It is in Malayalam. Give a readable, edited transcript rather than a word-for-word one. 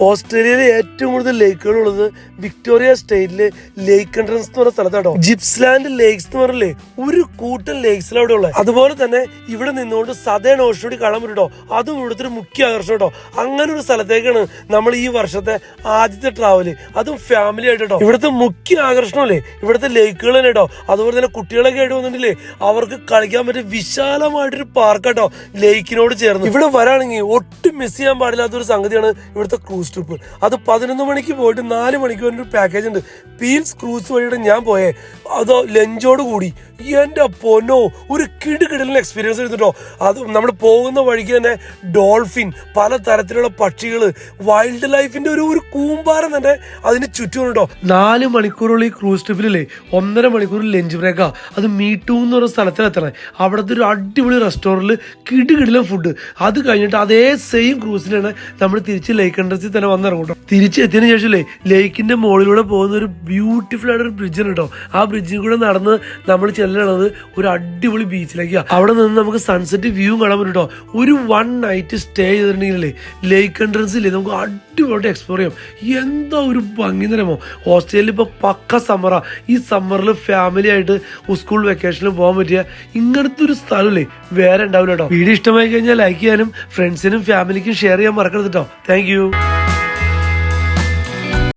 ഓസ്ട്രേലിയയിലെ ഏറ്റവും കൂടുതൽ ലേക്കുകൾ ഉള്ളത് വിക്ടോറിയ സ്റ്റേറ്റിലെ ലേക്ക് എൻട്രൻസ് എന്ന് പറഞ്ഞ സ്ഥലത്താട്ടോ. ജിപ്സ്ലാൻഡ് ലേക്സ് എന്ന് പറഞ്ഞില്ലേ, ഒരു കൂട്ടം ലേക്സിൽ അവിടെ ഉള്ളത്. അതുപോലെ തന്നെ ഇവിടെ നിന്നുകൊണ്ട് സദേൺ ഓഷൻ കൂടി കാണാൻ പറ്റും കേട്ടോ. അതും ഇവിടുത്തെ ഒരു മുഖ്യ ആകർഷണം കേട്ടോ. അങ്ങനെ ഒരു സ്ഥലത്തേക്കാണ് നമ്മൾ ഈ വർഷത്തെ ആദ്യത്തെ ട്രാവല്, അതും ഫാമിലി ആയിട്ട് കേട്ടോ. ഇവിടുത്തെ മുഖ്യ ആകർഷണമല്ലേ ഇവിടുത്തെ ലേക്കുകൾ തന്നെ കേട്ടോ. അതുപോലെ തന്നെ കുട്ടികളൊക്കെ ആയിട്ട് വന്നിട്ടില്ലേ, അവർക്ക് കളിക്കാൻ പറ്റിയ വിശാലമായിട്ടൊരു പാർക്ക് കേട്ടോ ലേക്കിനോട് ചേർന്ന്. ഇവിടെ വരാണെങ്കിൽ ഒട്ടും മിസ് ചെയ്യാൻ പാടില്ലാത്തൊരു സംഗതിയാണ് ഇവിടുത്തെ ക്രൂസ് ട്രിപ്പ്. അത് 11 മണിക്ക് പോയിട്ട് 4 മണിക്ക് ഒരു പാക്കേജ് ഉണ്ട്. പീൽസ് ക്രൂസ് വഴിയുടെ ഞാൻ പോയേ, അതോ ലഞ്ചോട് കൂടി എന്റെ പൊന്നോ ഒരു കിടുകിടലിന് എക്സ്പീരിയൻസ് എടുത്തിട്ടോ. അത് നമ്മൾ പോകുന്ന വഴിക്ക് തന്നെ ഡോൾഫിൻ, പല തരത്തിലുള്ള പക്ഷികള്, വൈൽഡ് ലൈഫിന്റെ ഒരു കൂമ്പാരം തന്നെ അതിന് ചുറ്റും കേട്ടോ. 4 മണിക്കൂറുള്ള ഈ ക്രൂസ് ട്രിപ്പിലല്ലേ 1.5 മണിക്കൂർ ലഞ്ച് ബ്രേക്കാ. അത് മീറ്റൂ എന്ന് പറഞ്ഞ സ്ഥലത്തിൽ എത്തണേ. അവിടുത്തെ ഒരു അടിപൊളി റെസ്റ്റോറന്റിൽ കിടുകിടലും ഫുഡ്. അത് കഴിഞ്ഞിട്ട് അതേ സെയിം ക്രൂസിലാണ് നമ്മൾ തിരിച്ച് ലേക്ക് എൻട്രൻസിൽ തന്നെ വന്നിറങ്ങും കേട്ടോ. തിരിച്ചെത്തിയതിനു ശേഷമല്ലേ ലേക്കിന്റെ മുകളിലൂടെ പോകുന്ന ഒരു ബ്യൂട്ടിഫുൾ ആയിട്ട് ഒരു ബ്രിഡ്ജ് കേട്ടോ. ആ ബ്രിഡ്ജിൽ കൂടെ നടന്ന് നമ്മൾ ചെല്ലണത് ഒരു അടിപൊളി ബീച്ചിലേക്കാണ്. അവിടെ നിന്ന് നമുക്ക് സൺസെറ്റ് വ്യൂ കാണാൻ പറ്റും കേട്ടോ. ഒരു 1 നൈറ്റ് സ്റ്റേ ചെയ്തിട്ടുണ്ടെങ്കിലേ ലേക്ക് എൻട്രൻസില്ലേ നമുക്ക് അടിപൊളിയായിട്ട് എക്സ്പ്ലോർ ചെയ്യാം. എന്താ ഒരു ഭംഗി തരമോ. ഓസ്ട്രേലിയ ഇപ്പൊ പക്ക സമ്മറാ. ഈ സമ്മറിൽ ഫാമിലി ആയിട്ട് സ്കൂൾ വെക്കേഷനിൽ പോകാൻ പറ്റിയ ഇങ്ങനത്തെ ഒരു സ്ഥലമല്ലേ വേറെ ഉണ്ടാവില്ല കേട്ടോ. വീഡിയോ ഇഷ്ടമായി കഴിഞ്ഞാൽ ലൈക്ക് ചെയ്യാനും ഫ്രണ്ട്സിനും ഫാമിലിക്കും ഷെയർ ചെയ്യാൻ മറക്കരുത് കേട്ടോ. Thank you.